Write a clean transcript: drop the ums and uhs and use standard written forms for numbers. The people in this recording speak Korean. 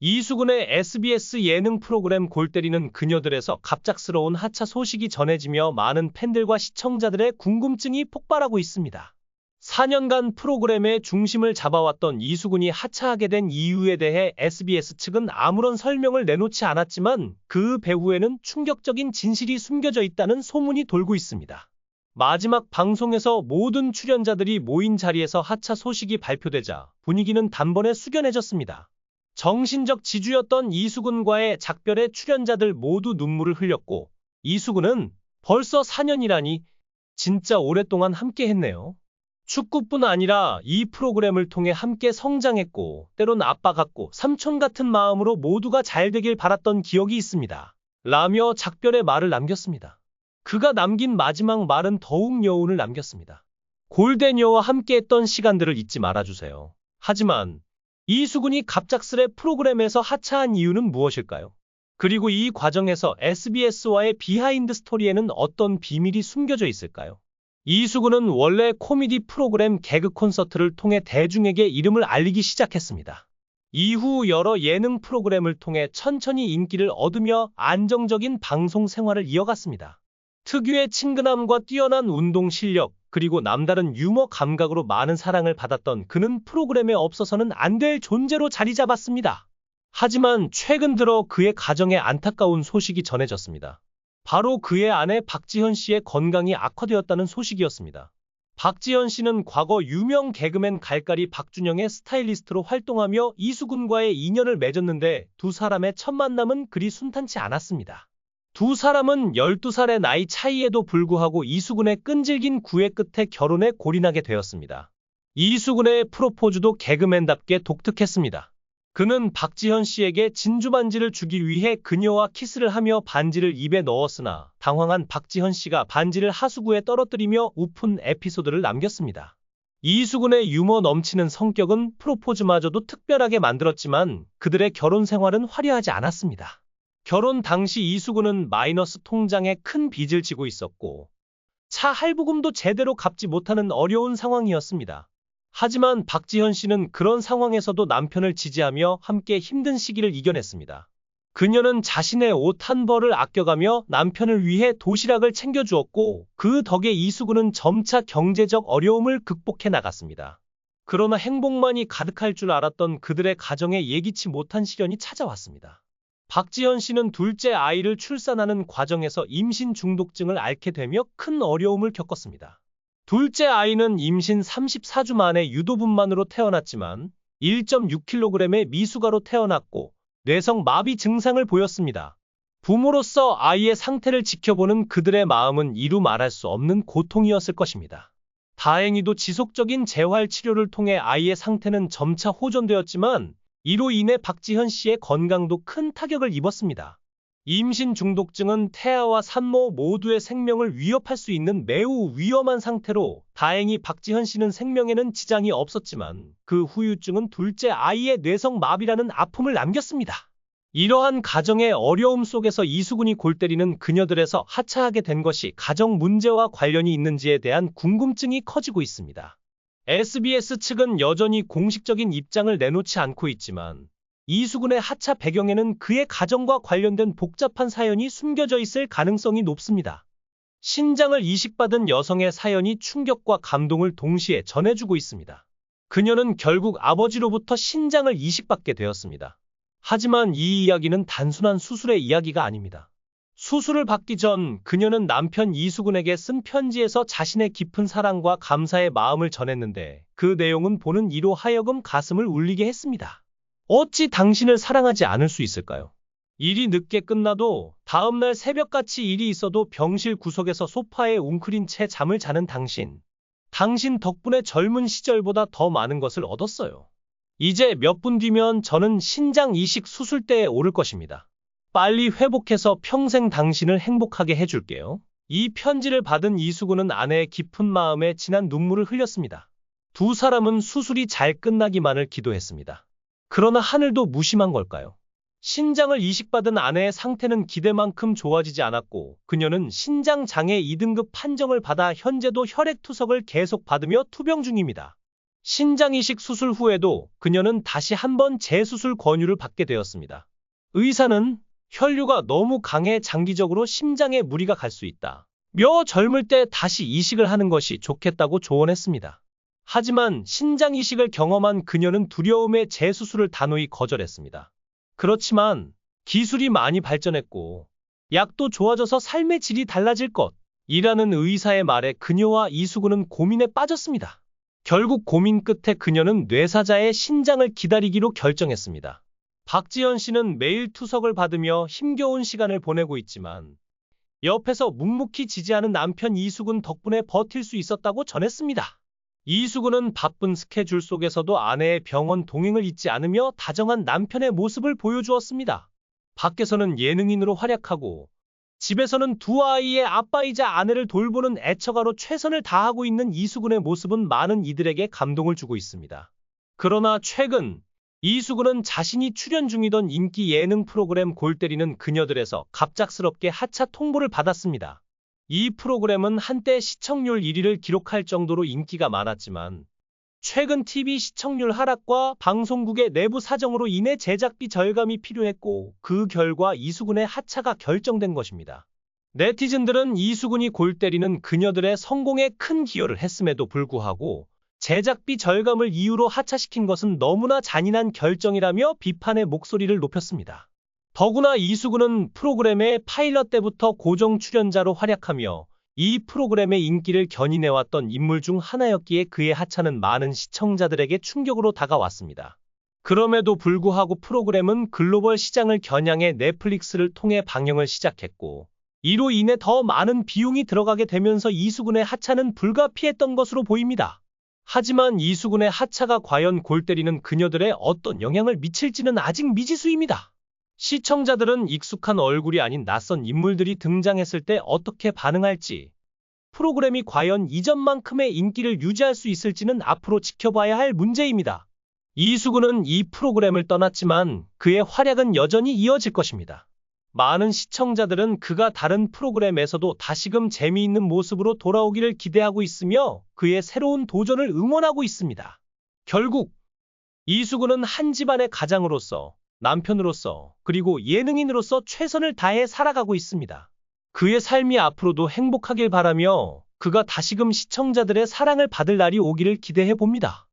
이수근의 SBS 예능 프로그램 골 때리는 그녀들에서 갑작스러운 하차 소식이 전해지며 많은 팬들과 시청자들의 궁금증이 폭발하고 있습니다. 4년간 프로그램의 중심을 잡아왔던 이수근이 하차하게 된 이유에 대해 SBS 측은 아무런 설명을 내놓지 않았지만 그 배후에는 충격적인 진실이 숨겨져 있다는 소문이 돌고 있습니다. 마지막 방송에서 모든 출연자들이 모인 자리에서 하차 소식이 발표되자 분위기는 단번에 숙연해졌습니다. 정신적 지주였던 이수근과의 작별에 출연자들 모두 눈물을 흘렸고, 이수근은 벌써 4년이라니 진짜 오랫동안 함께 했네요. 축구뿐 아니라 이 프로그램을 통해 함께 성장했고, 때론 아빠 같고 삼촌 같은 마음으로 모두가 잘 되길 바랐던 기억이 있습니다. 라며 작별의 말을 남겼습니다. 그가 남긴 마지막 말은 더욱 여운을 남겼습니다. 골대녀와 함께했던 시간들을 잊지 말아주세요. 하지만 이수근이 갑작스레 프로그램에서 하차한 이유는 무엇일까요? 그리고 이 과정에서 SBS와의 비하인드 스토리에는 어떤 비밀이 숨겨져 있을까요? 이수근은 원래 코미디 프로그램 개그 콘서트를 통해 대중에게 이름을 알리기 시작했습니다. 이후 여러 예능 프로그램을 통해 천천히 인기를 얻으며 안정적인 방송 생활을 이어갔습니다. 특유의 친근함과 뛰어난 운동 실력, 그리고 남다른 유머 감각으로 많은 사랑을 받았던 그는 프로그램에 없어서는 안 될 존재로 자리 잡았습니다. 하지만 최근 들어 그의 가정에 안타까운 소식이 전해졌습니다. 바로 그의 아내 박지현 씨의 건강이 악화되었다는 소식이었습니다. 박지현 씨는 과거 유명 개그맨 갈갈이 박준영의 스타일리스트로 활동하며 이수근과의 인연을 맺었는데 두 사람의 첫 만남은 그리 순탄치 않았습니다. 두 사람은 12살의 나이 차이에도 불구하고 이수근의 끈질긴 구애 끝에 결혼에 골인하게 되었습니다. 이수근의 프로포즈도 개그맨답게 독특했습니다. 그는 박지현 씨에게 진주 반지를 주기 위해 그녀와 키스를 하며 반지를 입에 넣었으나 당황한 박지현 씨가 반지를 하수구에 떨어뜨리며 웃픈 에피소드를 남겼습니다. 이수근의 유머 넘치는 성격은 프로포즈마저도 특별하게 만들었지만 그들의 결혼 생활은 화려하지 않았습니다. 결혼 당시 이수근은 마이너스 통장에 큰 빚을 지고 있었고 차 할부금도 제대로 갚지 못하는 어려운 상황이었습니다. 하지만 박지현 씨는 그런 상황에서도 남편을 지지하며 함께 힘든 시기를 이겨냈습니다. 그녀는 자신의 옷 한 벌을 아껴가며 남편을 위해 도시락을 챙겨주었고 그 덕에 이수근은 점차 경제적 어려움을 극복해 나갔습니다. 그러나 행복만이 가득할 줄 알았던 그들의 가정에 예기치 못한 시련이 찾아왔습니다. 박지현 씨는 둘째 아이를 출산하는 과정에서 임신 중독증을 앓게 되며 큰 어려움을 겪었습니다. 둘째 아이는 임신 34주 만에 유도분만으로 태어났지만 1.6kg의 미숙아로 태어났고 뇌성 마비 증상을 보였습니다. 부모로서 아이의 상태를 지켜보는 그들의 마음은 이루 말할 수 없는 고통이었을 것입니다. 다행히도 지속적인 재활 치료를 통해 아이의 상태는 점차 호전되었지만 이로 인해 박지현 씨의 건강도 큰 타격을 입었습니다. 임신 중독증은 태아와 산모 모두의 생명을 위협할 수 있는 매우 위험한 상태로 다행히 박지현 씨는 생명에는 지장이 없었지만 그 후유증은 둘째 아이의 뇌성 마비라는 아픔을 남겼습니다. 이러한 가정의 어려움 속에서 이수근이 골 때리는 그녀들에서 하차하게 된 것이 가정 문제와 관련이 있는지에 대한 궁금증이 커지고 있습니다. SBS 측은 여전히 공식적인 입장을 내놓지 않고 있지만 이수근의 하차 배경에는 그의 가정과 관련된 복잡한 사연이 숨겨져 있을 가능성이 높습니다. 신장을 이식받은 여성의 사연이 충격과 감동을 동시에 전해주고 있습니다. 그녀는 결국 아버지로부터 신장을 이식받게 되었습니다. 하지만 이 이야기는 단순한 수술의 이야기가 아닙니다. 수술을 받기 전 그녀는 남편 이수근에게 쓴 편지에서 자신의 깊은 사랑과 감사의 마음을 전했는데 그 내용은 보는 이로 하여금 가슴을 울리게 했습니다. 어찌 당신을 사랑하지 않을 수 있을까요? 일이 늦게 끝나도 다음날 새벽같이 일이 있어도 병실 구석에서 소파에 웅크린 채 잠을 자는 당신. 당신 덕분에 젊은 시절보다 더 많은 것을 얻었어요. 이제 몇 분 뒤면 저는 신장 이식 수술대에 오를 것입니다. 빨리 회복해서 평생 당신을 행복하게 해줄게요. 이 편지를 받은 이수근은 아내의 깊은 마음에 진한 눈물을 흘렸습니다. 두 사람은 수술이 잘 끝나기만을 기도했습니다. 그러나 하늘도 무심한 걸까요? 신장을 이식받은 아내의 상태는 기대만큼 좋아지지 않았고 그녀는 신장장애 2등급 판정을 받아 현재도 혈액투석을 계속 받으며 투병 중입니다. 신장이식 수술 후에도 그녀는 다시 한번 재수술 권유를 받게 되었습니다. 의사는 혈류가 너무 강해 장기적으로 심장에 무리가 갈 수 있다. 며 젊을 때 다시 이식을 하는 것이 좋겠다고 조언했습니다. 하지만 신장 이식을 경험한 그녀는 두려움에 재수술을 단호히 거절했습니다. 그렇지만 기술이 많이 발전했고 약도 좋아져서 삶의 질이 달라질 것이라는 의사의 말에 그녀와 이수근은 고민에 빠졌습니다. 결국 고민 끝에 그녀는 뇌사자의 신장을 기다리기로 결정했습니다. 박지연 씨는 매일 투석을 받으며 힘겨운 시간을 보내고 있지만 옆에서 묵묵히 지지하는 남편 이수근 덕분에 버틸 수 있었다고 전했습니다. 이수근은 바쁜 스케줄 속에서도 아내의 병원 동행을 잊지 않으며 다정한 남편의 모습을 보여주었습니다. 밖에서는 예능인으로 활약하고 집에서는 두 아이의 아빠이자 아내를 돌보는 애처가로 최선을 다하고 있는 이수근의 모습은 많은 이들에게 감동을 주고 있습니다. 그러나 최근 이수근은 자신이 출연 중이던 인기 예능 프로그램 골 때리는 그녀들에서 갑작스럽게 하차 통보를 받았습니다. 이 프로그램은 한때 시청률 1위를 기록할 정도로 인기가 많았지만 최근 TV 시청률 하락과 방송국의 내부 사정으로 인해 제작비 절감이 필요했고 그 결과 이수근의 하차가 결정된 것입니다. 네티즌들은 이수근이 골 때리는 그녀들의 성공에 큰 기여를 했음에도 불구하고 제작비 절감을 이유로 하차시킨 것은 너무나 잔인한 결정이라며 비판의 목소리를 높였습니다. 더구나 이수근은 프로그램의 파일럿 때부터 고정 출연자로 활약하며 이 프로그램의 인기를 견인해왔던 인물 중 하나였기에 그의 하차는 많은 시청자들에게 충격으로 다가왔습니다. 그럼에도 불구하고 프로그램은 글로벌 시장을 겨냥해 넷플릭스를 통해 방영을 시작했고 이로 인해 더 많은 비용이 들어가게 되면서 이수근의 하차는 불가피했던 것으로 보입니다. 하지만 이수근의 하차가 과연 골 때리는 그녀들의 어떤 영향을 미칠지는 아직 미지수입니다. 시청자들은 익숙한 얼굴이 아닌 낯선 인물들이 등장했을 때 어떻게 반응할지, 프로그램이 과연 이전만큼의 인기를 유지할 수 있을지는 앞으로 지켜봐야 할 문제입니다. 이수근은 이 프로그램을 떠났지만 그의 활약은 여전히 이어질 것입니다. 많은 시청자들은 그가 다른 프로그램에서도 다시금 재미있는 모습으로 돌아오기를 기대하고 있으며 그의 새로운 도전을 응원하고 있습니다. 결국 이수근은 한 집안의 가장으로서, 남편으로서, 그리고 예능인으로서 최선을 다해 살아가고 있습니다. 그의 삶이 앞으로도 행복하길 바라며 그가 다시금 시청자들의 사랑을 받을 날이 오기를 기대해 봅니다.